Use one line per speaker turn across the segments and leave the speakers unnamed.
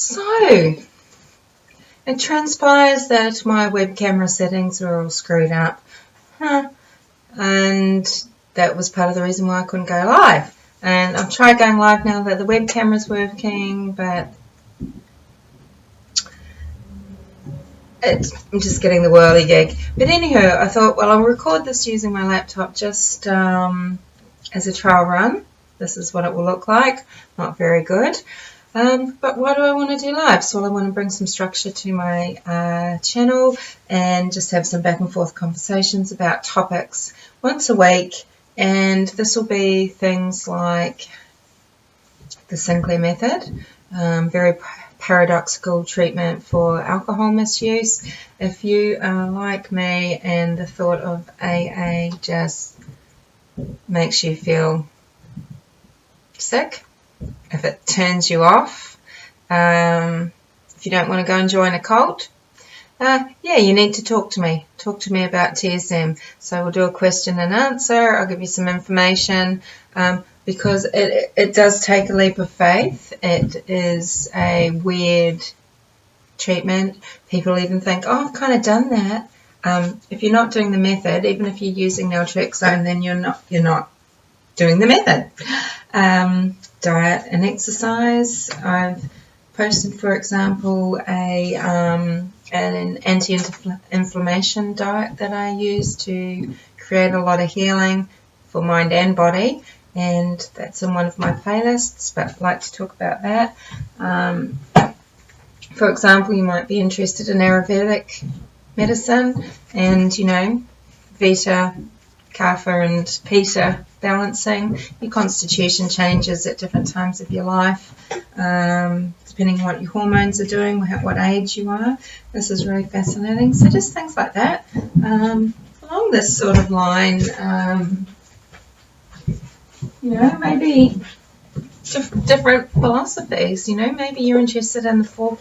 So, it transpires that my web camera settings are all screwed up. And that was part of the reason why I couldn't go live. And I've tried going live now that the web camera's working, but I'm just getting the whirligig. But anyhow, I thought, well, I'll record this using my laptop just as a trial run. This is what it will look like. Not very good. But why do I want to do live? So I want to bring some structure to my channel and just have some back and forth conversations about topics once a week. And this will be things like the Sinclair Method, very paradoxical treatment for alcohol misuse. If you are like me and the thought of AA just makes you feel sick, if it turns you off, if you don't want to go and join a cult, yeah, you need to talk to me. Talk to me about TSM. So we'll do a question and answer. I'll give you some information because it does take a leap of faith. It is a weird treatment. People even think, oh, I've kind of done that. If you're not doing the method, even if you're using naltrexone, then you're not doing the method. Diet and exercise. I've posted, for example, an anti-inflammation diet that I use to create a lot of healing for mind and body, and that's in one of my playlists, but I'd like to talk about that. For example, you might be interested in Ayurvedic medicine and, Vita, Kapha and Pitta balancing. Your constitution changes at different times of your life, depending on what your hormones are doing, what age you are. This is really fascinating. So just things like that. Along this sort of line, maybe different philosophies. Maybe you're interested in the Four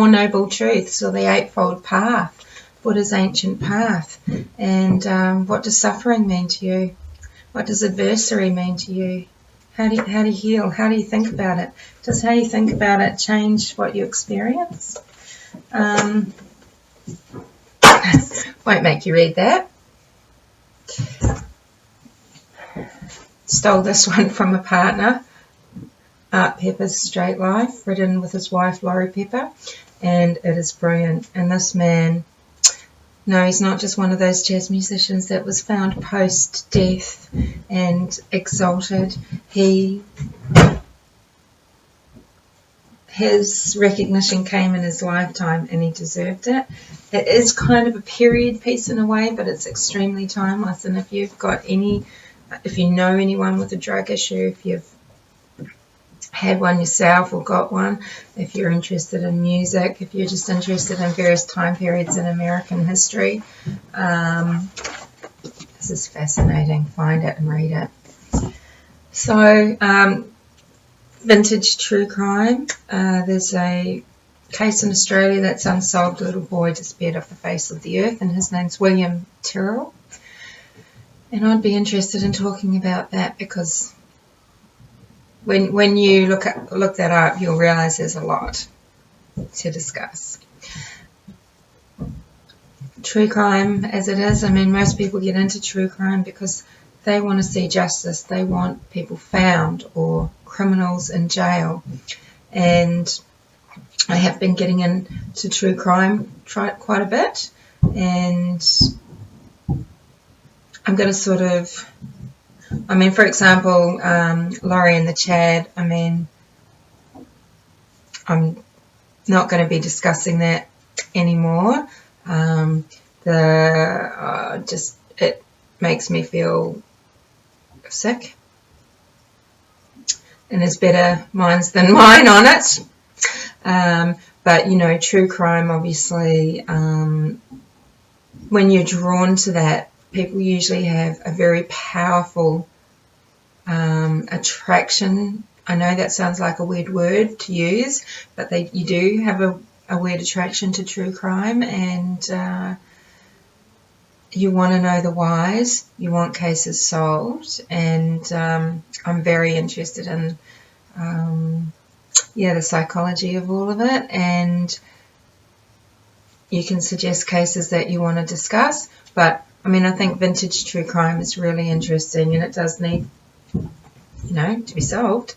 Noble Truths or the Eightfold Path, Buddha's ancient path, and what does suffering mean to you? What does adversity mean to you? How do you heal? How do you think about it? Does how you think about it change what you experience? Won't make you read that. Stole this one from a partner. Art Pepper's Straight Life, written with his wife Laurie Pepper, and it is brilliant. And this man, no, he's not just one of those jazz musicians that was found post-death and exalted. His recognition came in his lifetime and he deserved it. It is kind of a period piece in a way, but it's extremely timeless. And if you know anyone with a drug issue, if you've had one yourself or got one, if you're interested in music, if you're just interested in various time periods in American history, this is fascinating. Find it and read it. So, vintage true crime. There's a case in Australia that's unsolved. A little boy disappeared off the face of the earth, and his name's William Tyrrell. And I'd be interested in talking about that because when you look that up, you'll realise there's a lot to discuss. True crime as it is, most people get into true crime because they want to see justice. They want people found or criminals in jail. And I have been getting into true crime quite a bit. And I'm going to for example, Laurie in the chat, I'm not going to be discussing that anymore. It makes me feel sick. And there's better minds than mine on it. But, true crime, obviously, when you're drawn to that, people usually have a very powerful attraction. I know that sounds like a weird word to use, but you do have a weird attraction to true crime, and you want to know the whys. You want cases solved, and I'm very interested in yeah, the psychology of all of it, and you can suggest cases that you want to discuss. But I mean, I think vintage true crime is really interesting, and it does need, to be solved.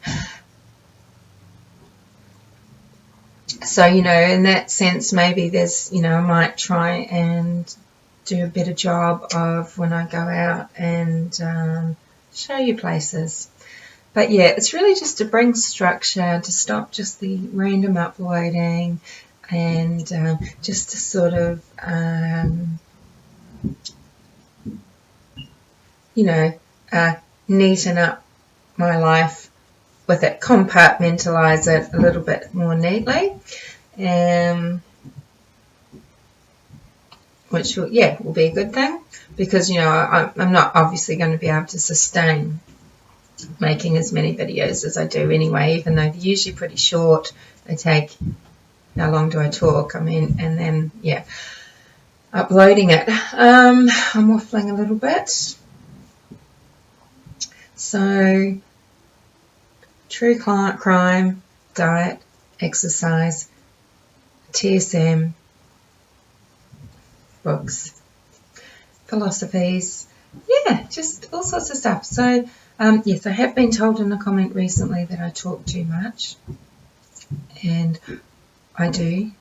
So, in that sense, maybe there's, I might try and do a better job of when I go out and show you places. But yeah, it's really just to bring structure, to stop just the random uploading, and just to sort of, neaten up my life with it, compartmentalize it a little bit more neatly, which will be a good thing, because I'm not obviously going to be able to sustain making as many videos as I do anyway, even though they're usually pretty short. They take, how long do I talk? I mean, and then uploading it. I'm waffling a little bit. So, true crime, diet, exercise, TSM, books, philosophies, just all sorts of stuff. So, yes, I have been told in a comment recently that I talk too much, and I do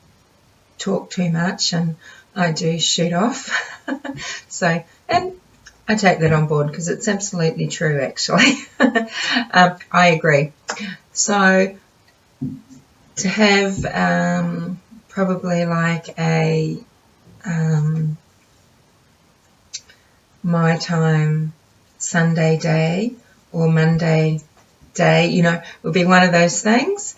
talk too much, and I do shoot off. So, and I take that on board because it's absolutely true, actually. I agree. So, to have probably like a my time Sunday day or Monday day, would be one of those things.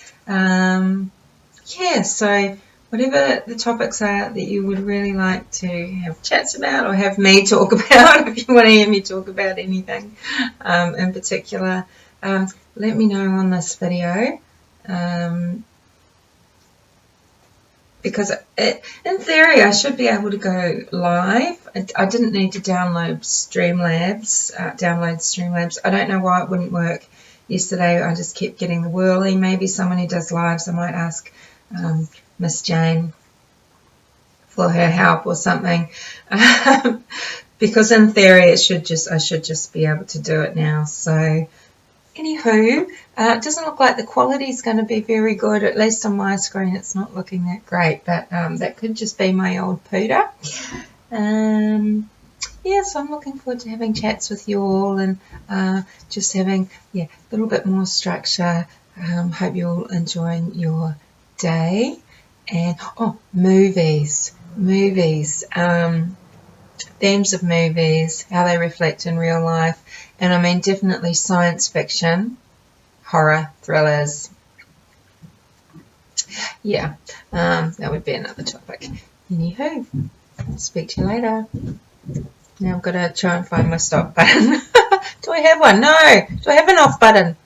So whatever the topics are that you would really like to have chats about or have me talk about, if you want to hear me talk about anything in particular, let me know on this video. Because in theory, I should be able to go live. I didn't need to download Streamlabs. I don't know why it wouldn't work yesterday. I just kept getting the whirly. Maybe someone who does lives, I might ask Miss Jane for her help or something. Because in theory, I should just be able to do it now. So, anywho, it doesn't look like the quality is going to be very good, at least on my screen. It's not looking that great, but that could just be my old pooter. So I'm looking forward to having chats with you all, and just having a little bit more structure. Hope you're all enjoying your day. And movies, themes of movies, how they reflect in real life. And I mean, definitely science fiction, horror, thrillers. That would be another topic. Anywho, I'll speak to you later. Now I've got to try and find my stop button. Do I have one? No. Do I have an off button?